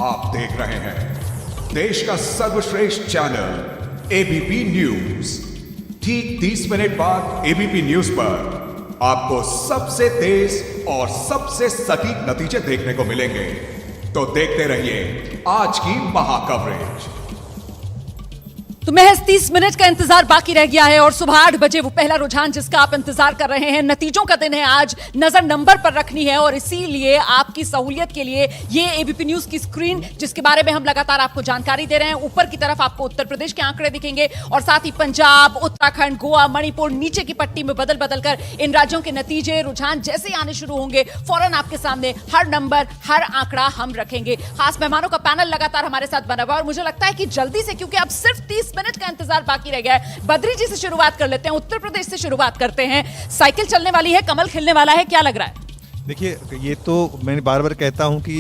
आप देख रहे हैं देश का सर्वश्रेष्ठ चैनल एबीपी न्यूज। ठीक 30 मिनट बाद एबीपी न्यूज पर आपको सबसे तेज और सबसे सटीक नतीजे देखने को मिलेंगे। तो देखते रहिए आज की महाकवरेज। तो महज 30 मिनट का इंतजार बाकी रह गया है और सुबह 8 बजे वो पहला रुझान जिसका आप इंतजार कर रहे हैं, नतीजों का दिन है आज। नजर नंबर पर रखनी है और इसीलिए आपकी सहूलियत के लिए ये एबीपी न्यूज की स्क्रीन जिसके बारे में हम लगातार आपको जानकारी दे रहे हैं। ऊपर की तरफ आपको उत्तर प्रदेश के आंकड़े दिखेंगे और साथ ही पंजाब, उत्तराखंड, गोवा, मणिपुर, नीचे की पट्टी में बदल बदल कर इन राज्यों के नतीजे रुझान जैसे आने शुरू होंगे फौरन आपके सामने हर नंबर, हर आंकड़ा हम रखेंगे। खास मेहमानों का पैनल लगातार हमारे साथ बना हुआ और मुझे लगता है कि जल्दी से, क्योंकि अब सिर्फ 30 मिनट का इंतजार बाकी रह गया है, बद्री जी से शुरुआत कर लेते हैं। उत्तर प्रदेश से शुरुआत करते हैं। साइकिल चलने वाली है, कमल खिलने वाला है, क्या लग रहा है? देखिए, ये तो मैं बार बार कहता हूं कि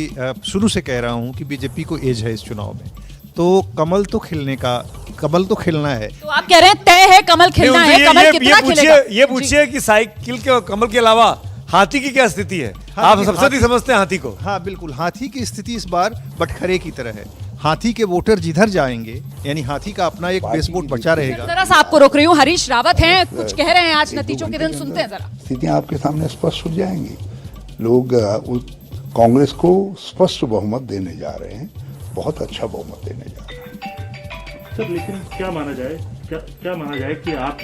शुरू से कह रहा हूं कि बीजेपी को एज है इस चुनाव में, तो कमल तो खिलना है। तो आप कह रहे हैं तय है कमल खिलना है, कमल कितना खिलेगा? ये पूछिए कि साइकिल के कमल के अलावा हाथी की क्या स्थिति है? आप सबसे अधिक समझते हैं हाथी को। हाँ बिल्कुल, हाथी की स्थिति इस बार बटखरे की तरह है। हाथी के वोटर जिधर जाएंगे, यानी हाथी का अपना एक बेस वोट बचा रहेगा। जरा सा आपको रोक रही हूँ, हरीश रावत हैं, कुछ कह रहे हैं आज नतीजों के दिन, सुनते हैं जरा। स्थितियां आपके सामने स्पष्ट हो जाएंगी। लोग कांग्रेस को स्पष्ट बहुमत देने जा रहे हैं, बहुत अच्छा बहुमत देने जा रहे हैं। सर, लेकिन क्या माना जाए कि आप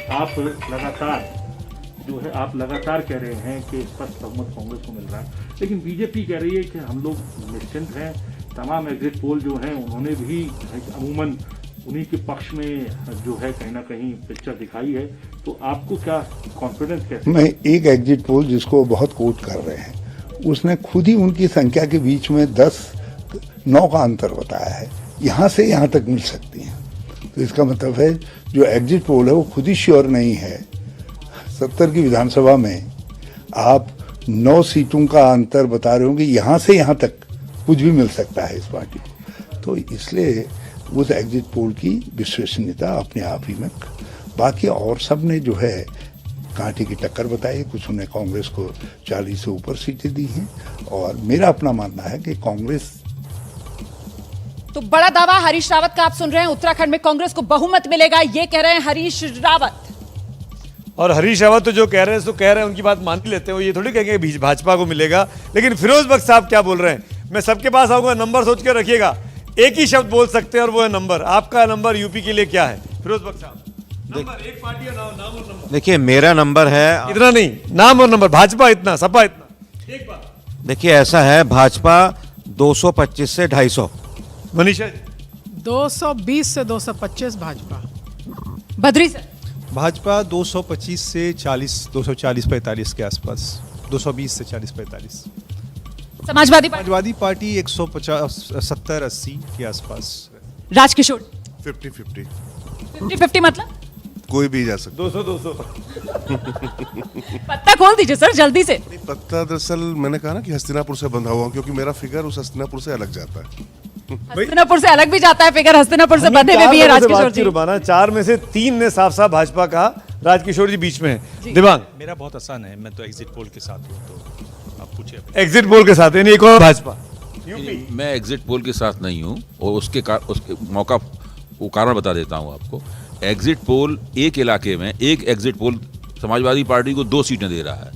लगातार कह रहे हैं कि स्पष्ट बहुमत कांग्रेस को मिल रहा है, लेकिन बीजेपी कह रही है कि हम लोग निश्चिंत हैं। तमाम एग्जिट पोल जो हैं उन्होंने भी अमूमन उन्हीं के पक्ष में जो है कहीं ना कहीं पिक्चर दिखाई है। तो आपको क्या कॉन्फिडेंस कैसे? मैं एक एग्जिट पोल जिसको बहुत कोट कर रहे हैं, उसने खुद ही उनकी संख्या के बीच में 10-9 का अंतर बताया है, यहाँ से यहाँ तक मिल सकती हैं। तो इसका मतलब है जो एग्जिट पोल है वो खुद ही श्योर नहीं है। 70 की विधानसभा में आप 9 सीटों का अंतर बता रहे होंगे, यहाँ से यहाँ तक कुछ भी मिल सकता है इस पार्टी को। तो इसलिए उस एग्जिट पोल की विश्वसनीयता अपने आप ही में, बाकी और सब ने जो है कांटे की टक्कर बताई। कुछ ने कांग्रेस को 40 से ऊपर सीटें दी हैं और मेरा अपना मानना है कि कांग्रेस। तो बड़ा दावा हरीश रावत का आप सुन रहे हैं, उत्तराखंड में कांग्रेस को बहुमत मिलेगा, ये कह रहे हैं हरीश रावत। और हरीश रावत तो जो कह रहे हैं, तो कह रहे हैं, उनकी बात मान ही लेते हैं। ये थोड़ी कहेंगे भाजपा को मिलेगा। लेकिन फिरोज बख्श साहब क्या बोल रहे हैं? मैं सबके पास आऊंगा, नंबर सोच के रखिएगा। एक ही शब्द बोल सकते हैं और वो है नंबर। आपका नंबर यूपी के लिए क्या है फिरोज बख्श साहब? नंबर, एक पार्टी है, नाम और नंबर। देखिए, मेरा नंबर है, इतना नहीं, नाम और नंबर। भाजपा इतना, सपा इतना, एक बात। देखिए ऐसा है, भाजपा 225 से 250। मनीषा 220 से 225 भाजपा। बद्री सर? भाजपा 225 से 40, 240-45 के आसपास, 220 से 40-45। समाजवादी पार्टी 150-70-80 के आसपास। राजकिशोर 50-50 50-50 मतलब कोई भी जा सकता। 200 पत्ता खोल दीजिए सर जल्दी से। पत्ता दरअसल मैंने कहा ना कि हस्तिनापुर से बंधा हुआ, क्योंकि मेरा फिगर उस हस्तिनापुर से अलग जाता है। हस्तिनापुर से अलग भी जाता है फिगर, हस्तिनापुर से बंधे हुए भी है राजकिशोर जी। 4 में से 3 ने साफ साफ भाजपा कहा, राजकिशोर जी बीच में है। दिवांग? मेरा बहुत आसान है, मैं तो एग्जिट पोल के साथ हूँ, तो आप पूछिए। एग्जिट पोल के साथ, यानी एक और भाजपा। मैं एग्जिट पोल के साथ नहीं हूँ और उसके मौका वो कारण बता देता हूँ आपको। एग्जिट पोल एक इलाके में, एक एग्जिट पोल समाजवादी पार्टी को 2 सीटें दे रहा है,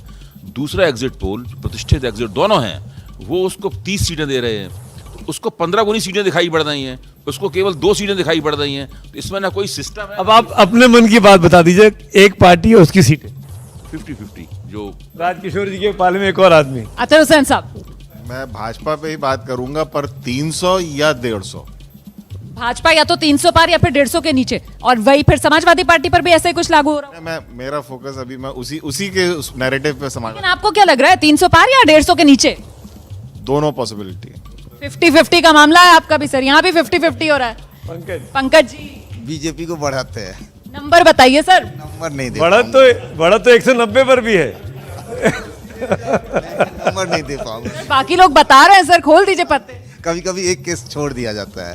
दूसरा एग्जिट पोल प्रतिष्ठित एग्जिट दोनों हैं, वो उसको 30 सीटें दे रहे हैं। तो उसको 15 गुनी सीटें दिखाई पड़ रही हैं, उसको केवल 2 सीटें दिखाई पड़ रही हैं। तो इसमें ना कोई सिस्टम है। अब आप अपने मन की बात बता दीजिए, एक पार्टी है उसकी सीटें 50-50 जो राजकिशोर जी के पाले में एक और आदमी। अतर हुसैन साहब? मैं भाजपा पे ही बात करूंगा, पर 300 या 150। भाजपा या तो 300 पार या फिर 150 के नीचे, और वही फिर समाजवादी पार्टी पर भी ऐसे कुछ लागू हो रहा है। मेरा फोकस अभी मैं उसी के नैरेटिव पे समाज। लेकिन आपको क्या लग रहा है, 300 पार या 150 के नीचे? दोनों पॉसिबिलिटी है। 50-50 का मामला है आपका भी सर, यहाँ भी 50-50 हो रहा है। पंकज जी? बीजेपी को बढ़ाते हैं। नंबर बताइए सर। नंबर नहीं दे, बढ़त तो 190 पर भी है। नंबर नहीं दे पाऊंगा। बाकी लोग बता रहे हैं सर, खोल दीजिए पत्ते। कभी कभी एक केस छोड़ दिया जाता है।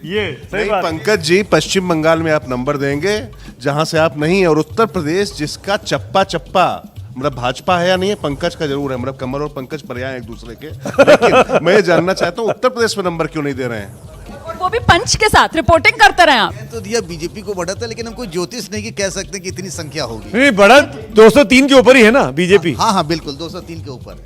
ये सही बात। पंकज जी, पश्चिम बंगाल में आप नंबर देंगे जहां से आप नहीं, और उत्तर प्रदेश जिसका चप्पा चप्पा मतलब भाजपा है या नहीं है, पंकज का जरूर है, मतलब कमल और पंकज पर्याय हैं एक दूसरे के। लेकिन मैं ये जानना चाहता हूँ उत्तर प्रदेश में नंबर क्यों नहीं दे रहे हैं? और वो भी पंच के साथ रिपोर्टिंग करते रहे आप। तो दिया बीजेपी को बढ़त है, लेकिन हम कोई ज्योतिष नहीं कि कह सकते कि इतनी संख्या होगी। नहीं, बढ़त 203 के ऊपर ही है ना बीजेपी। हाँ हाँ बिल्कुल 203 के ऊपर है।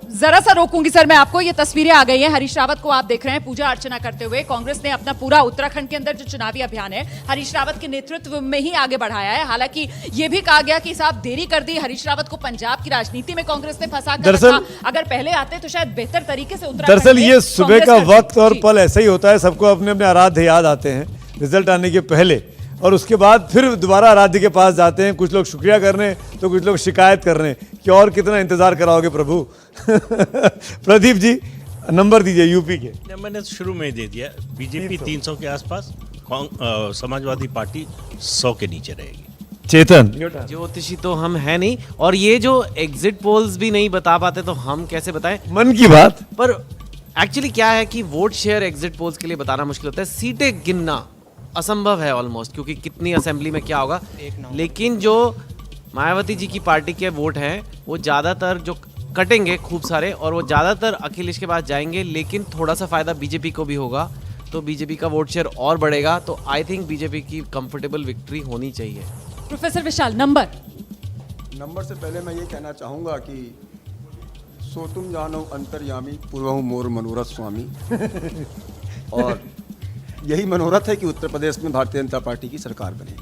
जरा सा रोकूंगी सर मैं आपको, ये तस्वीरें आ गई हैं। हरीश रावत को आप देख रहे हैं पूजा अर्चना करते हुए। कांग्रेस ने अपना पूरा उत्तराखंड के अंदर जो चुनावी अभियान है हरीश रावत के नेतृत्व में ही आगे बढ़ाया है। हालांकि ये भी कहा गया कि साहब देरी कर दी, हरीश रावत को पंजाब की राजनीति में कांग्रेस ने फंसा कर रखा। अगर पहले आते तो शायद बेहतर तरीके से उत्तराखंड। दरअसल ये सुबह का वक्त और पल ऐसा ही होता है, सबको अपने अपने आराध्य याद आते हैं रिजल्ट आने के पहले, और उसके बाद फिर दोबारा आराध्य के पास जाते हैं। कुछ लोग शुक्रिया करने तो कुछ लोग शिकायत कर रहे हैं कि और कितना इंतजार कराओगे प्रभु। प्रदीप जी नंबर दीजिए यूपी के। मैंने शुरू में ही दे दिया, बीजेपी 300 के आसपास, समाजवादी पार्टी 100 के नीचे रहेगी। चेतन ज्योतिषी तो हम है नहीं, और ये जो एग्जिट पोल्स भी नहीं बता पाते तो हम कैसे बताएं? मन की बात। पर एक्चुअली क्या है कि वोट शेयर एग्जिट पोल्स के लिए बताना मुश्किल होता है, सीटें गिनना असंभव है ऑलमोस्ट, क्योंकि कितनी असेंबली में क्या होगा। लेकिन जो मायावती जी की पार्टी के वोट हैं वो ज़्यादातर जो कटेंगे खूब सारे, और वो ज़्यादातर अखिलेश के पास जाएंगे, लेकिन थोड़ा सा फ़ायदा बीजेपी को भी होगा, तो बीजेपी का वोट शेयर और बढ़ेगा। तो आई थिंक बीजेपी की कंफर्टेबल विक्ट्री होनी चाहिए। प्रोफेसर विशाल नंबर से पहले मैं ये कहना चाहूँगा कि सो तुम जानो अंतर्यामी पूर्वहु मोर मनोरथ स्वामी। और यही मनोरथ है कि उत्तर प्रदेश में भारतीय जनता पार्टी की सरकार बने।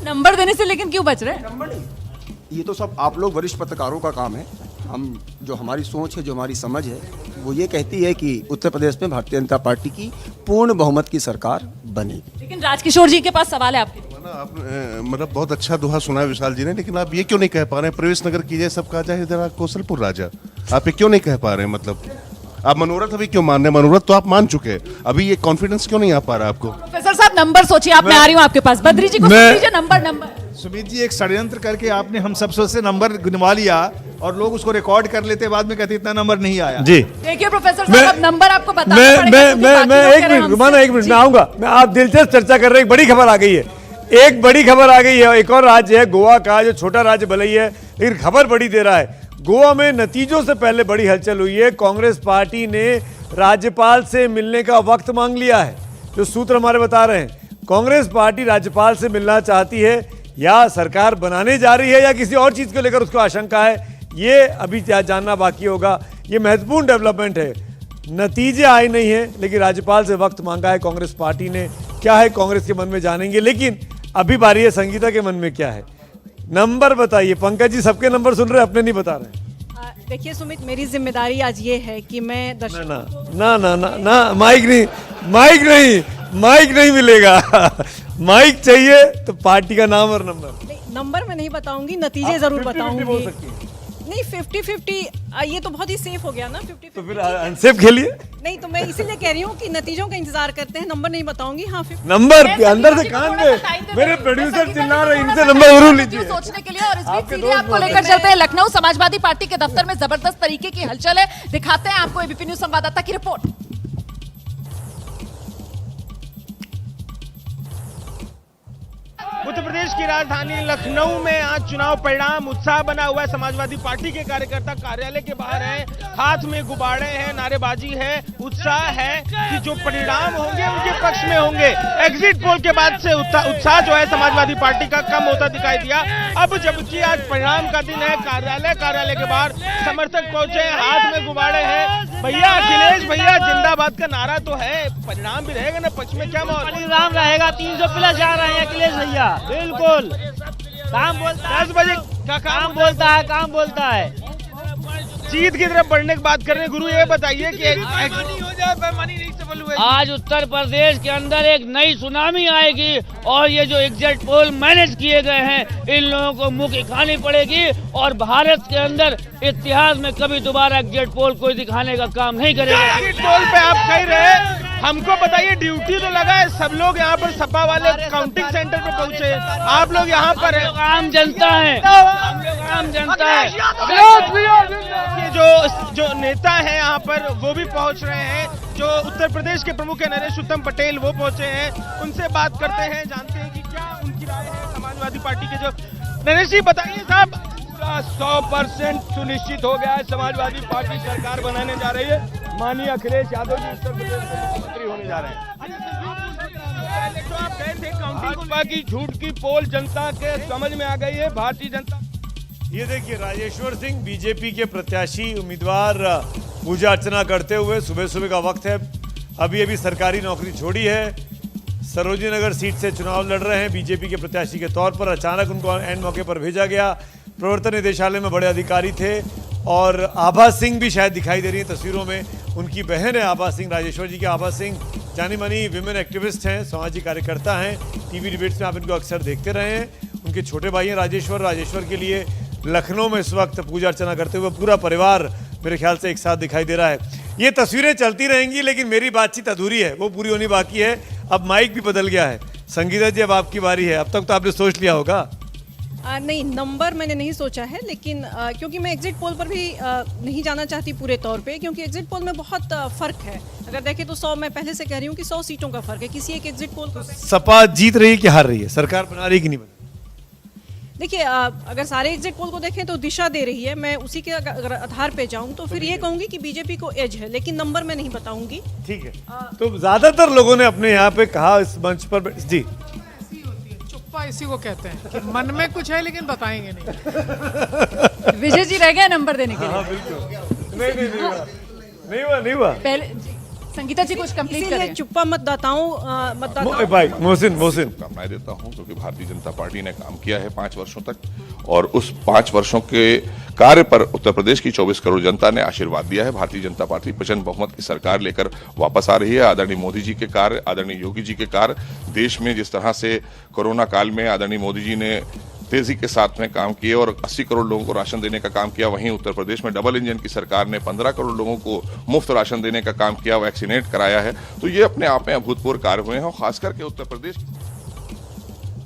नंबर देने से लेकिन क्यों बच रहे हैं? नंबर नहीं, ये तो सब आप लोग वरिष्ठ पत्रकारों का काम है। हम जो हमारी सोच है, जो हमारी समझ है, वो ये कहती है कि उत्तर प्रदेश में भारतीय जनता पार्टी की पूर्ण बहुमत की सरकार बनेगी। लेकिन राजकिशोर जी के पास सवाल है आपके। आपने मतलब बहुत अच्छा दोहा सुना है विशाल जी ने, लेकिन आप ये क्यों नहीं कह पा रहे हैं प्रवेश नगर कीजिए सब कहा जाए इधर कौशलपुर राजा? आप ये क्यों नहीं कह पा रहे हैं? मतलब आप मनोरथ अभी क्यों मान रहे हैं? मनोरथ तो आप मान चुके हैं, अभी ये कॉन्फिडेंस क्यों नहीं आ पा रहा आपको? प्रोफेसर साहब नंबर सोचिए आप, मैं आ रही हूँ आपके पास। बद्री जी को सुन लीजिए नंबर। सुमित जी एक षड्यंत्र करके आपने हम सब से नंबर गिनवा लिया और लोग उसको रिकॉर्ड कर लेते, बाद में कहते इतना नंबर नहीं आया। जी देखिए प्रोफेसर साहब अब नंबर आपको बताना पड़ेगा। मैं एक मिनट रुमाना, एक मिनट मैं आऊंगा। मैं आप दिलचस्प चर्चा कर रहे हैं, एक बड़ी खबर आ गई है, एक बड़ी खबर आ गई है। एक और राज्य है गोवा का, जो छोटा राज्य भले ही है लेकिन खबर बड़ी दे रहा है। गोवा में नतीजों से पहले बड़ी हलचल हुई है। कांग्रेस पार्टी ने राज्यपाल से मिलने का वक्त मांग लिया है। जो सूत्र हमारे बता रहे हैं, कांग्रेस पार्टी राज्यपाल से मिलना चाहती है, या सरकार बनाने जा रही है, या किसी और चीज को लेकर उसको आशंका है, ये अभी जानना बाकी होगा। ये महत्वपूर्ण डेवलपमेंट है। नतीजे आए नहीं है, लेकिन राज्यपाल से वक्त मांगा है कांग्रेस पार्टी ने। क्या है कांग्रेस के मन में जानेंगे, लेकिन अभी बारी है संगीता के मन में क्या है। नंबर बताइए। पंकज जी सबके नंबर सुन रहे हैं, अपने नहीं बता रहे। देखिए सुमित, मेरी जिम्मेदारी आज ये है कि मैं ना माइक नहीं मिलेगा। माइक चाहिए तो पार्टी का नाम और नंबर में नहीं बताऊंगी, नतीजे जरूर बताऊंगी। नहीं 50-50 ये तो बहुत ही सेफ हो गया ना। 50-50 तो फिर अनसेफ खेलिए। नहीं तो मैं इसीलिए कह रही हूँ कि नतीजों का इंतजार करते हैं, नंबर नहीं बताऊंगी। हाँ नंबर अंदर से कान में मेरे प्रोड्यूसर चिल्ला रहे, इनसे नंबर जरूर लीजिए सोचने के लिए। और इस बीच सीधे आपको लेकर चलते हैं लखनऊ। समाजवादी पार्टी के दफ्तर में जबरदस्त तरीके की हलचल है, दिखाते हैं आपको एबीपी न्यूज संवाददाता की रिपोर्ट। उत्तर प्रदेश की राजधानी लखनऊ में आज चुनाव परिणाम उत्साह बना हुआ है। समाजवादी पार्टी के कार्यकर्ता कार्यालय के बाहर हैं, हाथ में गुब्बारे हैं, नारेबाजी है, उत्साह है कि जो परिणाम होंगे उनके पक्ष में होंगे। एग्जिट पोल के बाद से उत्साह जो है समाजवादी पार्टी का कम होता दिखाई दिया। अब जबकि आज परिणाम का दिन है, कार्यालय के बाहर समर्थक पहुंचे, हाथ में गुब्बारे हैं। भैया अखिलेश भैया जिंदाबाद का नारा तो है, परिणाम भी रहेगा ना पक्ष में? क्या परिणाम रहेगा? 300+ जा रहे हैं अखिलेश भैया। बिल्कुल काम बोलता है, 10 बजे का काम बोलता है। जीत की तरफ बढ़ने की बात कर रहे हैं। गुरु ये बताइए कि हो जाए बेईमानी नहीं सफल हुए। आज उत्तर प्रदेश के अंदर एक नई सुनामी आएगी, और ये जो एग्जिट पोल मैनेज किए गए हैं इन लोगों को मुंह की खानी पड़ेगी, और भारत के अंदर इतिहास में कभी दोबारा एग्जिट पोल कोई दिखाने का काम नहीं करेगा। एग्जिट पोल पे आप कह रहे, हमको बताइए ड्यूटी तो लगा है, सब लोग यहाँ पर सपा वाले काउंटिंग सेंटर पे पहुंचे, आप लोग यहाँ पर हैं। आम जनता है, हम लोग आम जनता है। जो नेता है यहाँ पर वो भी पहुंच रहे हैं। जो उत्तर प्रदेश के प्रमुख है नरेश उत्तम पटेल, वो पहुंचे हैं। उनसे बात करते हैं, जानते हैं कि क्या उनकी राय है समाजवादी पार्टी के। जो नरेश जी बताइए साहब, का 100% सुनिश्चित हो गया है। समाजवादी पार्टी सरकार बनाने जा रही है। माननीय अखिलेश यादव जी उत्तर प्रदेश के मुख्यमंत्री होने जा रहे हैं। तो आप कहे थे भाजपा की झूठ की पोल जनता के समझ में आ गई है। भारतीय जनता ये देखिए राजेश्वर सिंह बीजेपी के प्रत्याशी उम्मीदवार पूजा अर्चना करते हुए सुबह सुबह का वक्त है। अभी सरकारी नौकरी छोड़ी है, सरोजिनी नगर सीट से चुनाव लड़ रहे हैं बीजेपी के प्रत्याशी के तौर पर। अचानक उनको एंड मौके पर भेजा गया। प्रवर्तन निदेशालय में बड़े अधिकारी थे और आभा सिंह भी शायद दिखाई दे रही है तस्वीरों में। उनकी बहन है आभा सिंह, राजेश्वर जी की आभा सिंह जानी मानी विमेन एक्टिविस्ट हैं, सामाजिक कार्यकर्ता हैं। टीवी डिबेट्स में आप इनको अक्सर देखते रहे हैं। उनके छोटे भाई हैं राजेश्वर के लिए लखनऊ में इस वक्त पूजा अर्चना करते हुए पूरा परिवार मेरे ख्याल से एक साथ दिखाई दे रहा है। ये तस्वीरें चलती रहेंगी लेकिन मेरी बातचीत अधूरी है, वो पूरी होनी बाकी है। अब माइक भी बदल गया है। संगीता जी अब आपकी बारी है। अब तक तो आपने सोच लिया होगा। नहीं, नंबर मैंने नहीं सोचा है, लेकिन क्योंकि मैं एग्जिट पोल पर भी नहीं जाना चाहती पूरे तौर पे, क्योंकि एग्जिट पोल में बहुत फ़र्क है। अगर देखें तो 100, मैं पहले से कह रही हूँ कि 100 सीटों का फ़र्क है किसी एक एग्जिट पोल पर। सपा जीत रही है कि हार रही है? सरकार बना रही है कि नहीं बना? देखिए, अगर सारे एग्जिट पोल को देखें तो दिशा दे रही है। मैं उसी के अगर आधार पे जाऊं तो फिर ये कहूंगी कि बीजेपी को एज है, लेकिन नंबर मैं नहीं बताऊंगी। ठीक है। तो ज्यादातर लोगों ने अपने यहाँ पे कहा इस मंच पर जी चुप्पा इसी को कहते हैं कि मन में कुछ है लेकिन बताएंगे नहीं। विजय जी रह गए नंबर देने के लिए। हाँ बिल्कुल। नहीं हुआ। पहले संगीता जी कुछ कंप्लीट करें। चुप्पा मतदाताओं भाई मोहसिन मैं देता हूं क्योंकि भारतीय जनता पार्टी ने काम किया है 5 वर्षों तक और उस 5 वर्षों के कार्य पर उत्तर प्रदेश की 24 करोड़ जनता ने आशीर्वाद दिया है। भारतीय जनता पार्टी प्रचंड बहुमत की सरकार लेकर वापस आ रही है। आदरणीय मोदी जी के कार्य, आदरणीय योगी जी के कार्य, देश में जिस तरह से कोरोना काल में आदरणीय मोदी जी ने तेजी के साथ में काम किए और 80 करोड़ लोगों को राशन देने का काम किया। वहीं उत्तर प्रदेश में डबल इंजन की सरकार ने 15 करोड़ लोगों को मुफ्त राशन देने का काम किया, वैक्सीनेट कराया है। तो ये अपने आप में अभूतपूर्व कार्य हुए हैं और खास करके उत्तर प्रदेश।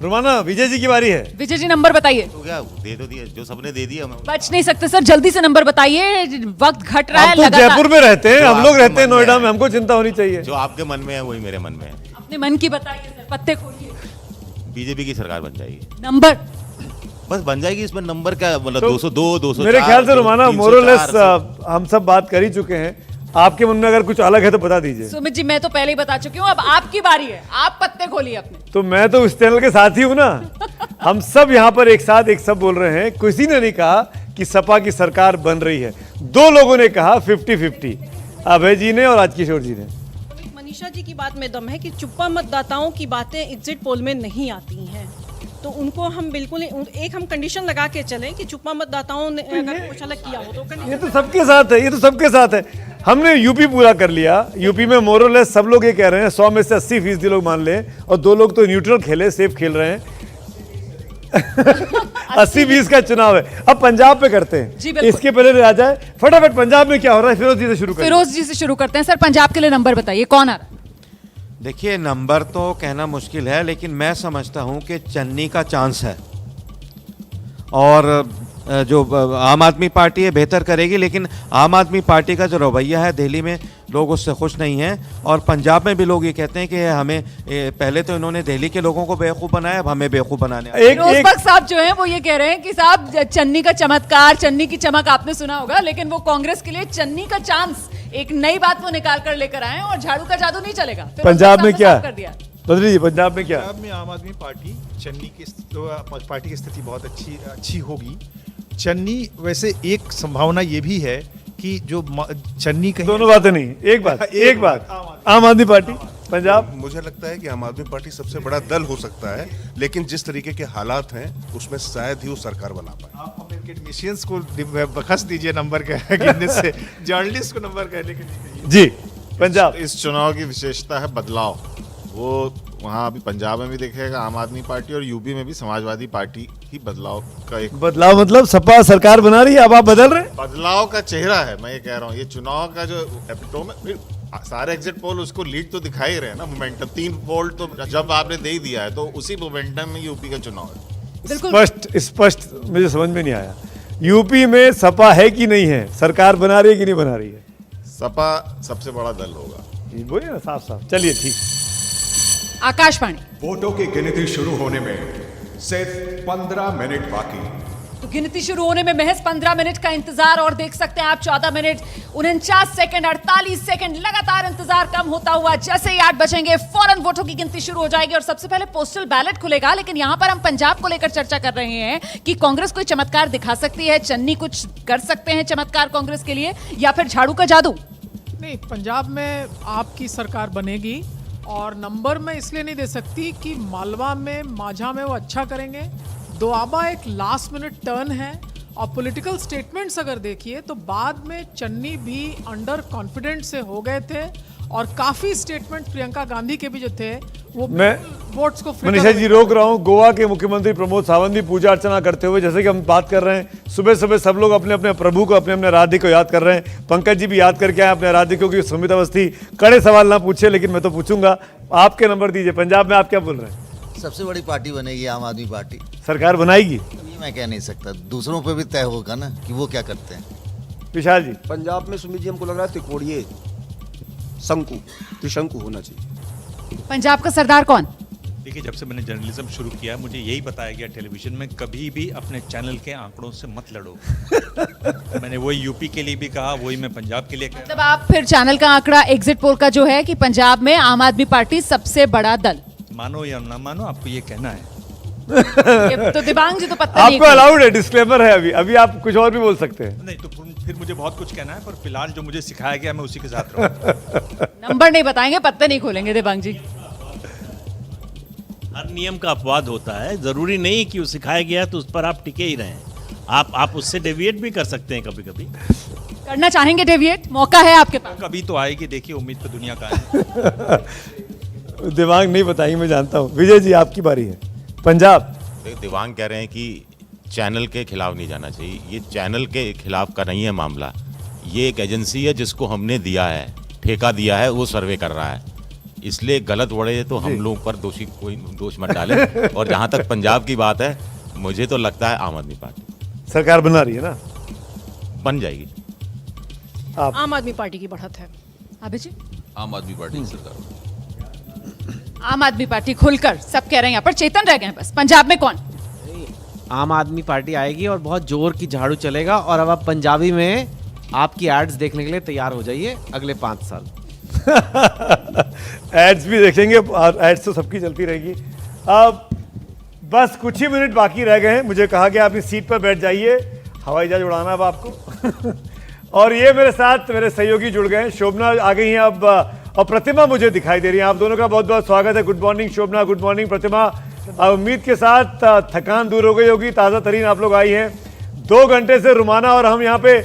रुमाना, विजय जी की बारी है। विजय जी नंबर बताइए। तो क्या दे दो दिया, जो सबने दे दिया। बच नहीं सकते सर, जल्दी से नंबर बताइए, वक्त घट रहा है। तो जयपुर में रहते हैं हम लोग, रहते हैं नोएडा में, हमको चिंता होनी चाहिए। जो आपके मन में है वही मेरे मन में है। अपने मन की बताइए सर, पत्ते खोलिए। बीजेपी की सरकार बन जाएगी। नंबर बस बन जाएगी, इसमें नंबर क्या मतलब 202, 204। मेरे ख्याल से रुमाना मोरलेस हम सब बात कर ही चुके हैं। आपके मन में अगर कुछ अलग है तो बता दीजिए। सुमित जी मैं तो पहले ही बता चुकी हूँ, अब आपकी बारी है, आप पत्ते खोलिए अपने। तो मैं तो इस चैनल के साथ ही हूँ ना। हम सब यहाँ पर एक साथ एक सब बोल रहे हैं। किसी ने नहीं कहा कि सपा की सरकार बन रही है। 2 लोगों ने कहा 50-50, अभय जी ने और आज किशोर जी ने। मनीषा जी की बात में दम है कि चुप्पा मतदाताओं की बातें एग्जिट पोल में नहीं आती हैं, तो उनको हम बिल्कुल एक हम कंडीशन लगा के चलें कि चुप्पा मतदाताओं ने अगर कुछ अलग किया हो तो ये तो सबके साथ है, ये तो सबके साथ है। हमने यूपी पूरा कर लिया। यूपी में मोरलेस सब लोग ये कह रहे हैं 100 में से 80% लोग मान लें, और 2 लोग तो न्यूट्रल खेले, सेफ खेल रहे हैं। 80-20 का चुनाव है। अब पंजाब पे करते हैं, इसके पहले आ जाए फटाफट पंजाब में क्या हो रहा है। फिरोज जी से शुरू करें। फिरोज जी से शुरू करते हैं। सर पंजाब के लिए नंबर बताइए, कौन आ रहा है? देखिए नंबर तो कहना मुश्किल है, लेकिन मैं समझता हूं कि चन्नी का चांस है और जो आम आदमी पार्टी है बेहतर करेगी, लेकिन आम आदमी पार्टी का जो रवैया है दिल्ली में लोग उससे खुश नहीं हैं, और पंजाब में भी लोग ये कहते हैं कि हमें पहले तो इन्होंने दिल्ली के लोगों को बेवकूफ़ बनाया, अब हमें बेवकूफ़ बनाने। फिरोज बख्श साहब जो हैं वो ये कह रहे हैं कि साहब चन्नी का चमत्कार, चन्नी की चमक आपने सुना होगा, लेकिन वो कांग्रेस के लिए चन्नी का चांस, एक नई बात वो निकाल कर लेकर आए और झाड़ू का जादू नहीं चलेगा। पंजाब में क्या बदली जी? पंजाब में क्या? पंजाब में आम आदमी पार्टी, चन्नी की पार्टी की स्थिति बहुत अच्छी होगी। चन्नी वैसे एक संभावना ये भी है कि जो चन्नी कहीं, दोनों बातें नहीं, एक बात आम आदमी पार्टी पंजाब। मुझे लगता है कि आम आदमी पार्टी सबसे बड़ा दल हो सकता है, लेकिन जिस तरीके के हालात हैं उसमें शायद ही वो सरकार बना पाए। आप अकेडमिशियंस को बखस दीजिए नंबर गिनने से, जर्नलिस्ट को नंबर कहने के लिए। जी पंजाब इस चुनाव की विशेषता है बदलाव। वो वहाँ अभी पंजाब में भी देखेगा आम आदमी पार्टी, और यूपी में भी समाजवादी पार्टी ही बदलाव का एक बदलाव मतलब सपा सरकार बना रही है, अब आप बदल रहे हैं। बदलाव का चेहरा है, मैं ये कह रहा हूँ। ये चुनाव का जो एपिटोम है, सारे एग्जिट पोल उसको लीड तो दिखा ही रहे हैं ना। मोमेंटम 3 वोल्ट तो जब आपने दे ही दिया है, तो उसी मोमेंटम में यूपी का चुनाव है। स्पष्ट मुझे समझ में नहीं आया, यूपी में सपा है कि नहीं है, सरकार बना रही है कि नहीं बना रही है? सपा सबसे बड़ा दल होगा। बोलिए ना साफ साफ। चलिए ठीक। आकाशवाणी। वोटों की गिनती शुरू होने में सिर्फ 15 मिनट बाकी। तो गिनती शुरू होने में महज 15 मिनट का इंतजार और देख सकते हैं आप 14 मिनट 49 सेकंड 48 सेकंड लगातार इंतजार कम होता हुआ। जैसे ही 8 बजेंगे फौरन वोटों की गिनती शुरू हो जाएगी और सबसे पहले पोस्टल बैलेट खुलेगा। लेकिन यहां पर हम पंजाब को लेकर चर्चा कर रहे हैं कि कांग्रेस कोई चमत्कार दिखा सकती है, चन्नी कुछ कर सकते हैं चमत्कार कांग्रेस के लिए, या फिर झाड़ू का जादू? नहीं, पंजाब में आपकी सरकार बनेगी और नंबर मैं इसलिए नहीं दे सकती कि मालवा में माझा में वो अच्छा करेंगे। दोआबा एक लास्ट मिनट टर्न है और पॉलिटिकल स्टेटमेंट्स अगर देखिए तो बाद में चन्नी भी अंडर कॉन्फिडेंट से हो गए थे और काफी स्टेटमेंट प्रियंका गांधी के भी जो थे वो मैं वोट्स को मनीषा जी रोक रहा हूँ। गोवा के मुख्यमंत्री प्रमोद सावंत भी पूजा अर्चना करते हुए, जैसे कि हम बात कर रहे हैं, सुबह सुबह सब लोग अपने अपने प्रभु को, अपने अपने आराध्य को याद कर रहे हैं। पंकज जी भी याद करके आए अपने आराध्य को, क्योंकि सुमित अवस्थी कड़े सवाल ना पूछे, लेकिन मैं तो पूछूंगा। आपके नंबर दीजिए, पंजाब में आप क्या बोल रहे हैं? सबसे बड़ी पार्टी बनेगी आम आदमी पार्टी। सरकार बनाएगी? ये मैं कह नहीं सकता, दूसरों पे भी तय होगा ना कि वो क्या करते हैं। विशाल जी? पंजाब में सुमित जी हमको लग रहा है त्रिकोणीय त्रिशंकु होना चाहिए। पंजाब का सरदार कौन? देखिए, जब से मैंने जर्नलिज्म शुरू किया मुझे यही बताया गया टेलीविजन में, कभी भी अपने चैनल के आंकड़ों से मत लड़ो। मैंने वही यूपी के लिए भी कहा, वही मैं पंजाब के लिए कहा। मतलब आप फिर चैनल का आंकड़ा एग्जिट पोल का जो है कि पंजाब में आम आदमी पार्टी सबसे बड़ा दल, मानो या ना मानो आपको ये कहना है। तो दिबांग जी तो पता नहीं, आपको अलाउड है, डिस्क्लेमर है। अभी आप कुछ और भी बोल सकते हैं। नहीं तो फिर मुझे बहुत कुछ कहना है, पर फिलहाल जो मुझे सिखाया गया मैं उसी के साथ रहूंगा। नंबर नहीं बताएंगे, पत्ते नहीं खोलेंगे दिबांग जी। हर नियम का अपवाद होता है, जरूरी नहीं कि वो सिखाया गया तो उस पर आप टिके ही रहें। आप उससे डेविएट भी कर सकते हैं कभी कभी। करना चाहेंगे डेविएट? मौका है आपके पास। कभी तो आएगी, देखिए, उम्मीद तो दुनिया का है। दिमाग नहीं बताएंगे, मैं जानता हूँ। विजय जी आपकी बारी है, पंजाब। दिवांग कह रहे हैं कि चैनल के खिलाफ नहीं जाना चाहिए। ये चैनल के खिलाफ का नहीं है मामला, ये एक एजेंसी है जिसको हमने दिया है, ठेका दिया है, वो सर्वे कर रहा है। इसलिए गलत वड़े तो हम लोग पर कोई दोष मत डाले। और जहाँ तक पंजाब की बात है, मुझे तो लगता है आम आदमी पार्टी सरकार बना रही है ना, बन जाएगी। आम आदमी पार्टी की बढ़त है। अभी जी आम आदमी पार्टी की सरकार, आम आदमी पार्टी खुलकर सब कह रहे हैं। यहाँ पर चेतन रह गए बस। पंजाब में कौन? आम आदमी पार्टी आएगी और बहुत जोर की झाड़ू चलेगा। और अब आप पंजाबी में आपकी एड्स देखने के लिए तैयार हो जाइए अगले 5 साल। एड्स भी देखेंगे और एड्स तो सबकी चलती रहेगी। अब बस कुछ ही मिनट बाकी रह गए हैं। मुझे कहा गया अपनी सीट पर बैठ जाइए, हवाई जहाज उड़ाना अब आपको। और ये मेरे साथ मेरे सहयोगी जुड़ गए हैं। शोभना आ गई हैं अब और प्रतिमा मुझे दिखाई दे रही है। आप दोनों का बहुत बहुत स्वागत है। गुड मॉर्निंग शोभना, गुड मॉर्निंग प्रतिमा। उम्मीद के साथ थकान दूर हो गई होगी, ताज़ा तरीन आप लोग आई हैं। 2 घंटे से रुमाना और हम यहाँ पे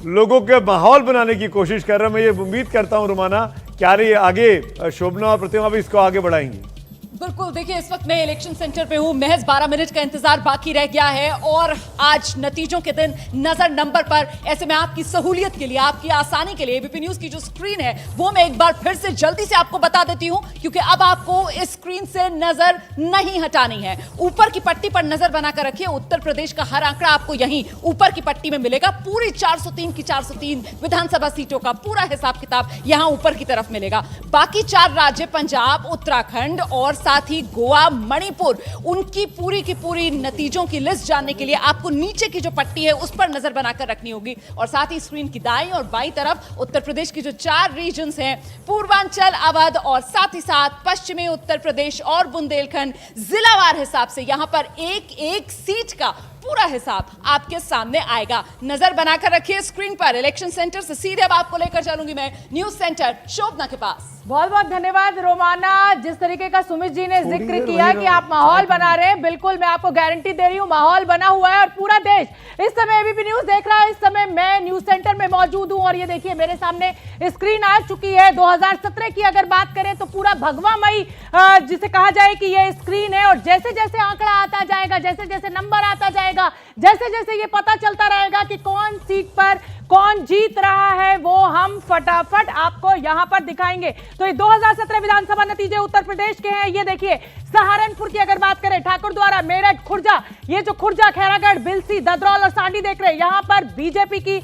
लोगों के माहौल बनाने की कोशिश कर रहे हैं। मैं ये उम्मीद करता हूँ रुमाना क्या रही आगे शोभना और प्रतिमा भी इसको आगे बढ़ाएंगी। बिल्कुल, देखिए इस वक्त मैं इलेक्शन सेंटर पे हूँ। महज 12 मिनट का इंतजार बाकी रह गया है और आज नतीजों के दिन नजर नंबर पर। ऐसे में आपकी सहूलियत के लिए, आपकी आसानी के लिए एबीपी न्यूज की जो स्क्रीन है वो मैं एक बार फिर से जल्दी से आपको बता देती हूँ, क्योंकि अब आपको इस स्क्रीन से नजर नहीं हटानी है। ऊपर की पट्टी पर नजर बनाकर रखिए। उत्तर प्रदेश का हर आंकड़ा आपको यहीं ऊपर की पट्टी में मिलेगा। पूरी 403 की 403 विधानसभा सीटों का पूरा हिसाब किताब यहाँ ऊपर की तरफ मिलेगा। बाकी 4 राज्य पंजाब, उत्तराखंड और साथ ही गोवा, मणिपुर, उनकी पूरी की पूरी नतीजों की लिस्ट जानने के लिए आपको नीचे की जो पट्टी है उस पर नजर बनाकर रखनी होगी। और साथ ही स्क्रीन की दाईं और बाईं तरफ उत्तर प्रदेश की जो 4 रीजन्स हैं, पूर्वांचल, अवध और साथ ही साथ पश्चिमी उत्तर प्रदेश और बुंदेलखंड, जिलावार हिसाब से यहां पर एक सीट का पूरा हिसाब आपके सामने आएगा। नजर बनाकर रखिए स्क्रीन पर। इलेक्शन सेंटर से सीधे अब आपको लेकर चलूंगी मैं न्यूज सेंटर शोभना के पास। बहुत बहुत धन्यवाद रोमाना। जिस तरीके का सुमित जी ने जिक्र किया कि आप माहौल बना रहे हैं, बिल्कुल मैं आपको गारंटी दे रही हूँ, माहौल बना हुआ है और पूरा देश इस समय एबीपी न्यूज देख रहा है। इस समय मैं न्यूज सेंटर में मौजूद हूँ और ये देखिए मेरे सामने स्क्रीन आ चुकी है। 2017 की अगर बात करें तो पूरा भगवामयी जिसे कहा जाए कि ये स्क्रीन है और जैसे जैसे आंकड़ा आता जाएगा, जैसे जैसे नंबर आता जाएगा, जैसे जैसे ये पता चलता रहेगा कि कौन सीट पर कौन जीत रहा है, वो हम फटाफट आपको यहां पर दिखाएंगे। तो ये 2017 विधानसभा नतीजे उत्तर प्रदेश के हैं। ये देखिए सहारनपुर की अगर बात करें, ठाकुर द्वारा, मेरठ, खुर्जा, ये जो खुर्जा, खैरागढ़, बिलसी, ददरौल और सांडी देख रहे हैं, यहां पर बीजेपी की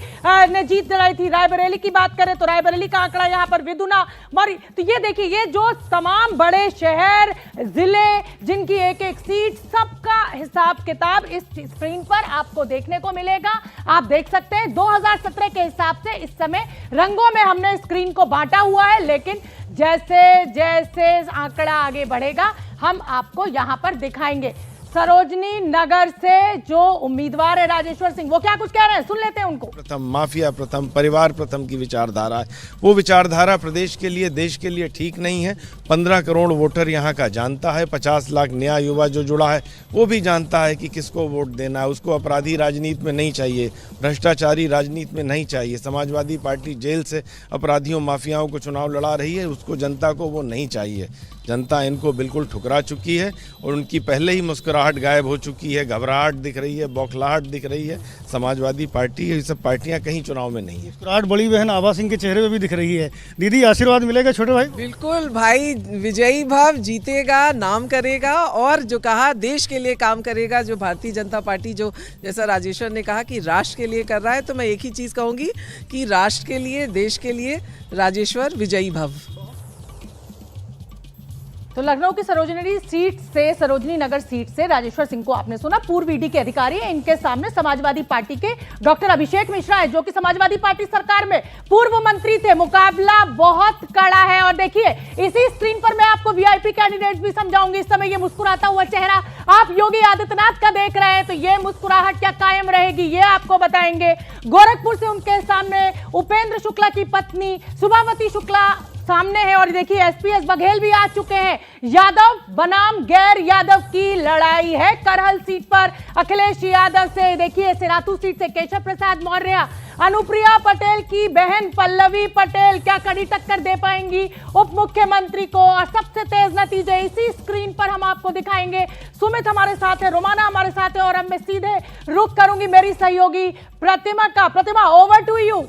ने जीत दिलाई थी। रायबरेली की बात करें तो रायबरेली का आंकड़ा यहां पर विदुना मरी। तो ये देखिए ये जो तमाम बड़े शहर, जिले जिनकी एक एक सीट, सबका हिसाब किताब इस स्क्रीन पर आपको देखने को मिलेगा। आप देख सकते हैं 2017 के हिसाब से इस समय रंगों में हमने स्क्रीन को बांटा हुआ है, लेकिन जैसे जैसे आंकड़ा आगे बढ़ेगा हम आपको यहां पर दिखाएंगे। सरोजनी नगर से जो उम्मीदवार है राजेश्वर सिंह, वो क्या कुछ कह रहे हैं, सुन लेते हैं उनको। प्रथम, माफिया प्रथम, परिवार प्रथम की विचारधारा है। वो विचारधारा प्रदेश के लिए, देश के लिए ठीक नहीं है। 15 करोड़ वोटर यहाँ का जानता है, 50 लाख नया युवा जो जुड़ा है वो भी जानता है कि किसको वोट देना है। उसको अपराधी राजनीति में नहीं चाहिए, भ्रष्टाचारी राजनीति में नहीं चाहिए। समाजवादी पार्टी जेल से अपराधियों माफियाओं को चुनाव लड़ा रही है, उसको जनता को वो नहीं चाहिए। जनता इनको बिल्कुल ठुकरा चुकी है और उनकी पहले ही मुस्कुराहट गायब हो चुकी है, घबराहट दिख रही है, बौखलाहट दिख रही है। समाजवादी पार्टी, ये सब पार्टियां कहीं चुनाव में नहीं है। मुस्कुराहट बड़ी बहन आभा सिंह के चेहरे पे भी दिख रही है। दीदी आशीर्वाद मिलेगा छोटे भाई? बिल्कुल भाई, विजयी भाव, जीतेगा, नाम करेगा और जो कहा देश के लिए काम करेगा। जो भारतीय जनता पार्टी जो जैसा राजेश्वर ने कहा कि राष्ट्र के लिए कर रहा है, तो मैं एक ही चीज़ कहूँगी कि राष्ट्र के लिए, देश के लिए राजेश्वर विजयी भव। तो लखनऊ की सरोजनी सीट से, सरोजनी नगर सीट से राजेश्वर सिंह को आपने सुना, पूर्व ईडी के अधिकारी है। इनके सामने समाजवादी पार्टी के डॉक्टर अभिषेक मिश्रा है, जो कि समाजवादी पार्टी सरकार में पूर्व मंत्री थे। मुकाबला बहुत कड़ा है और देखिए इसी स्क्रीन पर मैं आपको वीआईपी कैंडिडेट भी समझाऊंगी। इस समय ये मुस्कुराता हुआ चेहरा आप योगी आदित्यनाथ का देख रहे हैं, तो ये मुस्कुराहट क्या कायम रहेगी ये आपको बताएंगे। गोरखपुर से उनके सामने उपेंद्र शुक्ला की पत्नी शुभावती शुक्ला सामने है और देखिए एसपीएस बघेल भी आ चुके हैं। यादव बनाम गैर यादव की लड़ाई है करहल सीट पर। अखिलेश यादव से देखिए सिराथू सीट से केशव प्रसाद मौर्य, अनुप्रिया पटेल की बहन पल्लवी पटेल क्या कड़ी टक्कर दे पाएंगी उप मुख्यमंत्री को। और सबसे तेज नतीजे इसी स्क्रीन पर हम आपको दिखाएंगे। सुमित हमारे साथ है, रोमाना हमारे साथ है और अब मैं सीधे रुख करूंगी मेरी सहयोगी प्रतिमा का। प्रतिमा, ओवर टू यू।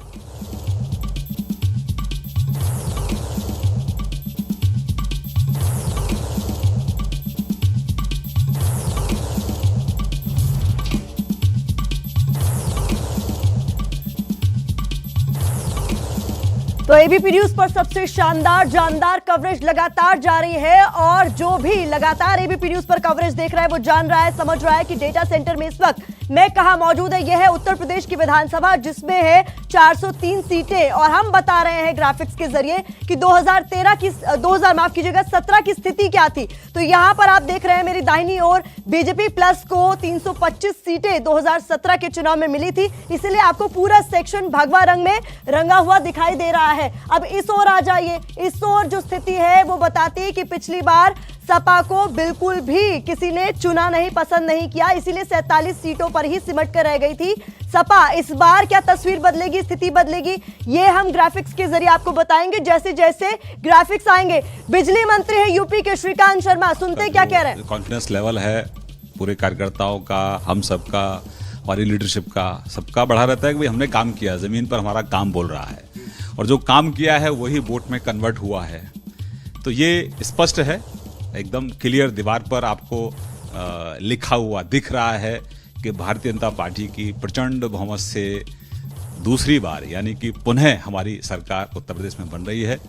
तो एबीपी न्यूज पर सबसे शानदार जानदार कवरेज लगातार जारी है और जो भी लगातार एबीपी न्यूज पर कवरेज देख रहा है वो जान रहा है, समझ रहा है कि डेटा सेंटर में इस वक्त मैं कहां मौजूद है। यह है उत्तर प्रदेश की विधानसभा जिसमें है 403 सीटें और हम बता रहे हैं ग्राफिक्स के जरिए कि 2017 की स्थिति क्या थी। तो यहां पर आप देख रहे हैं मेरी दाहिनी ओर बीजेपी प्लस को 325 सीटें 2017 के चुनाव में मिली थी, इसलिए आपको पूरा सेक्शन भगवा रंग में रंगा हुआ दिखाई दे रहा है। अब इस ओर आ जाइए, इस ओर जो स्थिति है वो बताती है कि पिछली बार सपा को बिल्कुल भी किसी ने चुना नहीं, पसंद नहीं किया, इसीलिए 47 सीटों पर ही सिमट कर रह गई थी सपा। इस बार क्या तस्वीर बदलेगी, स्थिति बदलेगी, ये हम ग्राफिक्स के जरिए आपको बताएंगे जैसे जैसे ग्राफिक्स आएंगे। बिजली मंत्री है यूपी के श्रीकांत शर्मा, सुनते क्या कह रहे हैं। कॉन्फिडेंस लेवल है पूरे कार्यकर्ताओं का, हम सबका, हमारी लीडरशिप का, सबका बढ़ा रहता है कि भाई हमने काम किया, जमीन पर हमारा काम बोल रहा है और जो काम किया है वही वोट में कन्वर्ट हुआ है। तो ये स्पष्ट है, एकदम क्लियर दीवार पर आपको लिखा हुआ दिख रहा है कि भारतीय जनता पार्टी की प्रचंड बहुमत से दूसरी बार यानी कि पुनः हमारी सरकार उत्तर प्रदेश में बन रही है।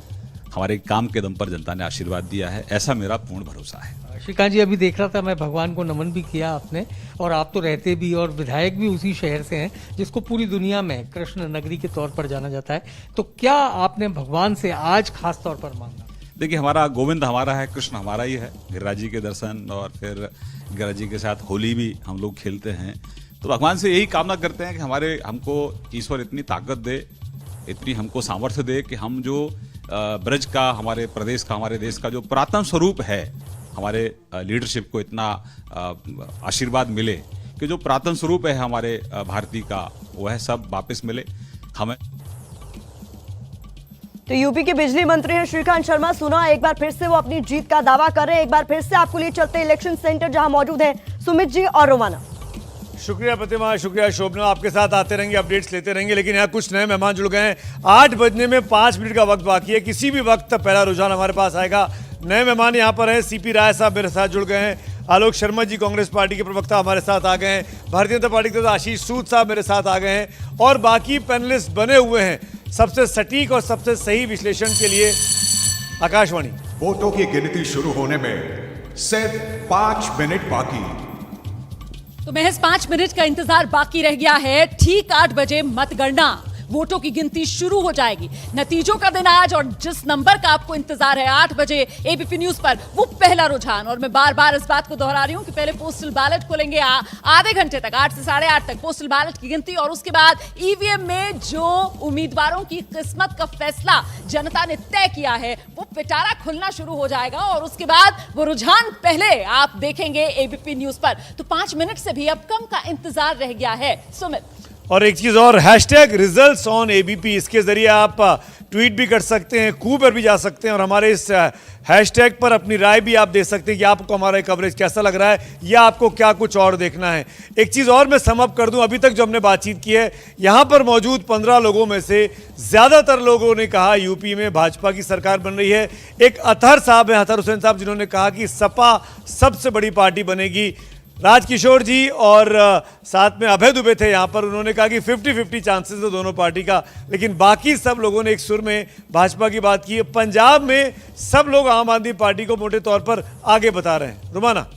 हमारे काम के दम पर जनता ने आशीर्वाद दिया है, ऐसा मेरा पूर्ण भरोसा है। श्रीकांत जी, अभी देख रहा था मैं, भगवान को नमन भी किया आपने और आप तो रहते भी और विधायक भी उसी शहर से हैं जिसको पूरी दुनिया में कृष्ण नगरी के तौर पर जाना जाता है। तो क्या आपने भगवान से आज खास तौर पर मांगा? देखिए, हमारा गोविंद हमारा है, कृष्ण हमारा ही है। गिरिराज जी के दर्शन और फिर गिरिराज जी के साथ होली भी हम लोग खेलते हैं। तो भगवान से यही कामना करते हैं कि हमको ईश्वर इतनी ताकत दे, इतनी हमको सामर्थ्य दे कि हम जो ब्रज का, हमारे प्रदेश का, हमारे देश का जो पुरातन स्वरूप है, हमारे लीडरशिप को इतना आशीर्वाद मिले कि जो पुरातन स्वरूप है हमारे भारतीय का, वह सब वापस मिले हमें। तो यूपी के बिजली मंत्री हैं श्रीकांत शर्मा, सुना एक बार फिर से वो अपनी जीत का दावा कर रहे हैं। एक बार फिर से आपको लिए चलते हैं इलेक्शन सेंटर जहां मौजूद है सुमित जी और रोमाना। शुक्रिया प्रतिमा, शुक्रिया शोभना, आपके साथ आते रहेंगे, अपडेट्स लेते रहेंगे। लेकिन यहाँ कुछ नए मेहमान जुड़ गए हैं। 8 बजने में 5 मिनट का वक्त बाकी है, किसी भी वक्त पहला रुझान हमारे पास आएगा। नए मेहमान यहाँ पर हैं, सीपी राय साहब मेरे साथ जुड़ गए हैं, आलोक शर्मा जी कांग्रेस पार्टी के प्रवक्ता हमारे साथ आ गए हैं, भारतीय जनता पार्टी के आशीष सूद साहब मेरे साथ आ गए हैं और बाकी पैनलिस्ट बने हुए हैं। सबसे सटीक और सबसे सही विश्लेषण के लिए आकाशवाणी। वोटों की गिनती शुरू होने में सिर्फ 5 मिनट बाकी। तो महज 5 मिनट का इंतजार बाकी रह गया है। ठीक 8 बजे मतगणना, वोटों की गिनती शुरू हो जाएगी। नतीजों का दिन आज, और जिस नंबर का आपको इंतजार है 8 बजे एबीपी न्यूज पर, वो पहला रुझान। और मैं बार बार इस बात को दोहरा रही हूं कि पहले पोस्टल बैलेट खोलेंगे आधे घंटे तक, 8 से 8:30 तक पोस्टल बैलेट की गिनती, और उसके बाद ईवीएम में जो उम्मीदवारों की किस्मत का फैसला जनता ने तय किया है वो पिटारा खुलना शुरू हो जाएगा। और उसके बाद वो रुझान पहले आप देखेंगे एबीपी न्यूज पर। तो 5 मिनट से भी अब कम का इंतजार रह गया है। सुमित, और एक चीज और, हैशटैग रिजल्ट्स ऑन एबीपी, इसके जरिए आप ट्वीट भी कर सकते हैं, कू पर भी जा सकते हैं, और हमारे इस हैशटैग पर अपनी राय भी आप दे सकते हैं कि आपको हमारा कवरेज कैसा लग रहा है या आपको क्या कुछ और देखना है। एक चीज और मैं सम अप कर दूं, अभी तक जो हमने बातचीत की है, यहां पर मौजूद 15 लोगों में से ज्यादातर लोगों ने कहा यूपी में भाजपा की सरकार बन रही है। एक अतहर साहब है, अतहर हुसैन साहब, जिन्होंने कहा कि सपा सबसे बड़ी पार्टी बनेगी। राजकिशोर जी और साथ में अभय दुबे थे यहाँ पर, उन्होंने कहा कि 50-50 चांसेस है दोनों पार्टी का। लेकिन बाकी सब लोगों ने एक सुर में भाजपा की बात की है। पंजाब में सब लोग आम आदमी पार्टी को मोटे तौर पर आगे बता रहे हैं। रुमाना,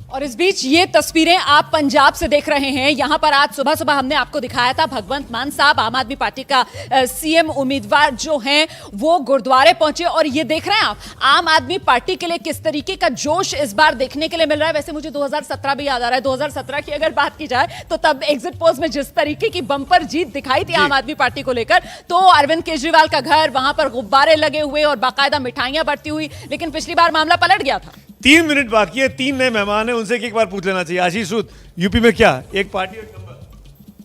और इस बीच ये तस्वीरें आप पंजाब से देख रहे हैं। यहां पर आज सुबह सुबह हमने आपको दिखाया था भगवंत मान साहब, आम आदमी पार्टी का सीएम उम्मीदवार जो हैं, वो गुरुद्वारे पहुंचे। और ये देख रहे हैं आप, आम आदमी पार्टी के लिए किस तरीके का जोश इस बार देखने के लिए मिल रहा है। वैसे मुझे 2017 भी याद आ रहा है। 2017 की अगर बात की जाए तो तब एग्जिट पोल्स में जिस तरीके की बंपर जीत दिखाई थी आम आदमी पार्टी को लेकर, तो अरविंद केजरीवाल का घर, वहां पर गुब्बारे लगे हुए और बाकायदा मिठाइयां बरती हुई। लेकिन पिछली बार मामला पलट गया था। 3 मिनट बाकी है, 3 नए मेहमान हैं, उनसे एक बार पूछ लेना चाहिए। आशीष सूद, यूपी में क्या एक पार्टी एक नंबर?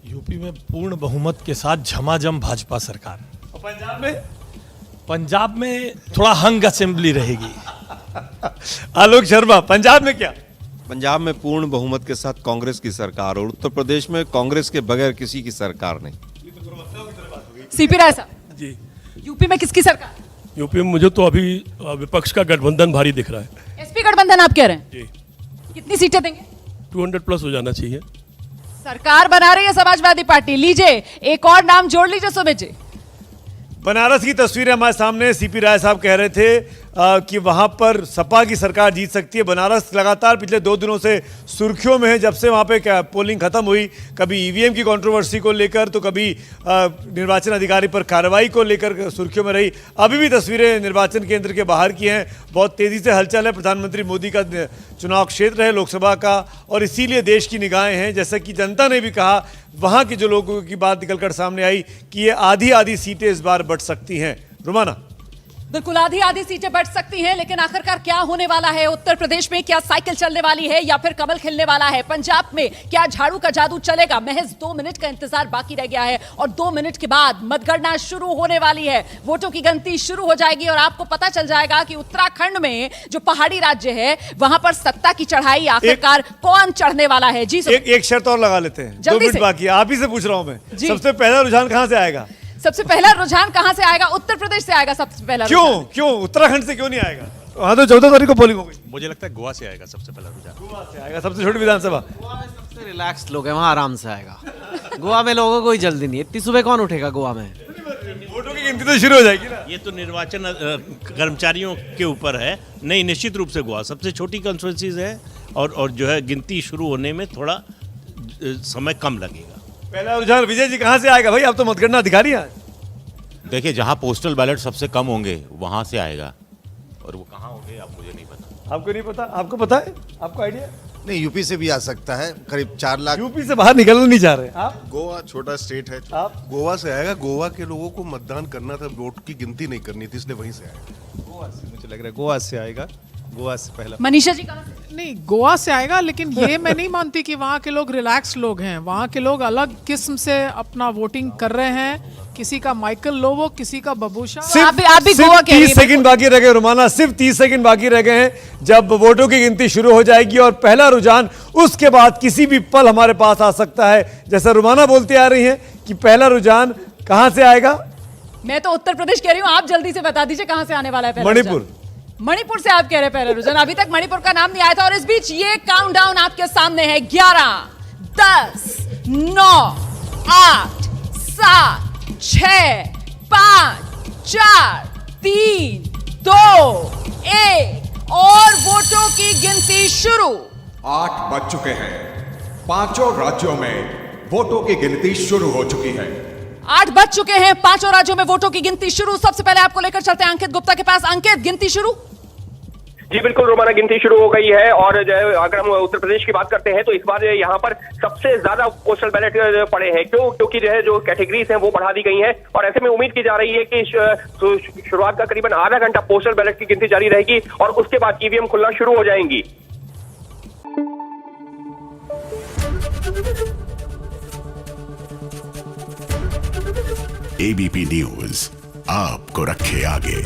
यूपी में पूर्ण बहुमत के साथ झमाझम भाजपा सरकार। और पंजाब में? पंजाब में थोड़ा हंग असेंबली रहेगी। आलोक शर्मा, पंजाब में क्या? पंजाब में पूर्ण बहुमत के साथ कांग्रेस की सरकार, और उत्तर प्रदेश में कांग्रेस के बगैर किसी की सरकार नहीं। सीपी राय साहब जी, यूपी में किसकी सरकार? यूपी में मुझे तो अभी विपक्ष का गठबंधन भारी दिख रहा है। एसपी गठबंधन आप कह रहे हैं? जी। कितनी सीटें देंगे? 200+ हो जाना चाहिए। सरकार बना रही है समाजवादी पार्टी। लीजिए एक और नाम जोड़ लीजिए सुमित जी। बनारस की तस्वीरें हमारे सामने। सीपी राय साहब कह रहे थे कि वहां पर सपा की सरकार जीत सकती है। बनारस लगातार पिछले 2 दिनों से सुर्खियों में है, जब से वहां पे पोलिंग खत्म हुई। कभी ईवीएम की कंट्रोवर्सी को लेकर, तो कभी निर्वाचन अधिकारी पर कार्रवाई को लेकर सुर्खियों में रही। अभी भी तस्वीरें निर्वाचन केंद्र के बाहर की हैं। बहुत तेजी से हलचल है। प्रधानमंत्री मोदी का चुनाव क्षेत्र है लोकसभा का, और इसीलिए देश की निगाहें हैं। जैसा कि जनता ने भी कहा, वहां के जो लोगों की बात निकलकर सामने आई कि ये आधी सीटें इस बार बढ़ सकती हैं। रुमाना, बिल्कुल आधी सीटें बढ़ सकती हैं, लेकिन आखिरकार क्या होने वाला है उत्तर प्रदेश में? क्या साइकिल चलने वाली है या फिर कमल खिलने वाला है? पंजाब में क्या झाड़ू का जादू चलेगा? महज 2 मिनट का इंतजार बाकी रह गया है, और 2 मिनट के बाद मतगणना शुरू होने वाली है। वोटों की गिनती शुरू हो जाएगी और आपको पता चल जाएगा कि उत्तराखंड में जो पहाड़ी राज्य है, वहां पर सत्ता की चढ़ाई आखिरकार कौन चढ़ने वाला है। जी एक शर्त और लगा लेते हैं, 2 मिनट बाकी। आप ही से पूछ रहा हूं मैं, सबसे पहला रुझान कहां से आएगा? सबसे पहला रुझान कहां से आएगा? उत्तर प्रदेश से आएगा सबसे पहला। क्यों उत्तराखंड से क्यों नहीं आएगा? वहां तो 14 तारीख को पोलिंग हो गई। मुझे लगता है गोवा से आएगा सबसे पहला रुझान। गोवा से आएगा, सबसे छोटी विधानसभा। गोवा में सबसे रिलैक्स्ड लोग हैं, वहां आराम से आएगा। गोवा में लोगों को कोई जल्दी नहीं है। इतनी सुबह कौन उठेगा गोवा में? वोटों की गिनती तो शुरू हो जाएगी ना। ये तो निर्वाचन कर्मचारियों के ऊपर है। नहीं, निश्चित रूप से गोवा सबसे छोटी कंस्टिट्यूंसीज है, और जो है गिनती शुरू होने में थोड़ा समय कम लगेगा। पहला रुझान विजय जी कहां से आएगा? भाई आप तो मतगणना अधिकारी हैं। देखिए, जहां पोस्टल बैलेट सबसे कम होंगे वहां से आएगा, और वो कहां होंगे आप मुझे नहीं पता। आपको नहीं पता? आपको पता है? आपको आइडिया? नहीं, यूपी से भी आ सकता है, करीब 4 लाख। यूपी से बाहर निकलना नहीं चाह रहे आप? गोवा छोटा स्टेट है। आप? गोवा से आएगा। गोवा के लोगों को मतदान करना था, वोट की गिनती नहीं करनी थी, इसलिए वहीं से आएगा। गोवा से मुझे लग रहा है, गोवा से आएगा। गोवा से पहला। मनीषा जी कहां से? नहीं, गोवा से आएगा, लेकिन ये मैं नहीं मानती कि वहाँ के लोग रिलैक्स लोग हैं। वहाँ के लोग अलग किस्म से अपना वोटिंग कर रहे हैं। किसी का माइकल लोबो, किसी का बबूशा। आप भी गोवा के 30 सेकंड बाकी रह गए रुमाना, सिर्फ 30 सेकंड बाकी रह गए हैं जब वोटों की गिनती शुरू हो जाएगी। और पहला रुझान उसके बाद किसी भी पल हमारे पास आ सकता है। जैसा रुमाना बोलती आ रही है कि पहला रुझान कहां से आएगा? मैं तो उत्तर प्रदेश कह रही हूं, आप जल्दी से बता दीजिए कहां से आने वाला है पहला मणिपुर। मणिपुर से आप कह रहे हैं पहला रुझान। अभी तक मणिपुर का नाम नहीं आया था। और इस बीच ये काउंटडाउन आपके सामने है। 11, 10, 9, 8, 7, 6, 5, 4, 3, 2, 1 और वोटों की गिनती शुरू। 8 बज चुके हैं। पांचों राज्यों में वोटों की गिनती शुरू हो चुकी है। 8 बज चुके हैं, पांचों राज्यों में वोटों की गिनती शुरू। सबसे पहले आपको लेकर चलते हैं अंकित गुप्ता के पास। अंकित, गिनती शुरू? जी बिल्कुल रोमाना, गिनती शुरू हो गई है। और जो है अगर हम उत्तर प्रदेश की बात करते हैं तो इस बार यहाँ पर सबसे ज्यादा पोस्टल बैलेट पड़े हैं। क्योंकि जो है जो कैटेगरीज हैं वो बढ़ा दी गई हैं और ऐसे में उम्मीद की जा रही है कि शुरुआत का करीबन आधा घंटा पोस्टल बैलेट की गिनती जारी रहेगी और उसके बाद ईवीएम खुलना शुरू हो जाएंगी। एबीपी न्यूज आपको रखे आगे।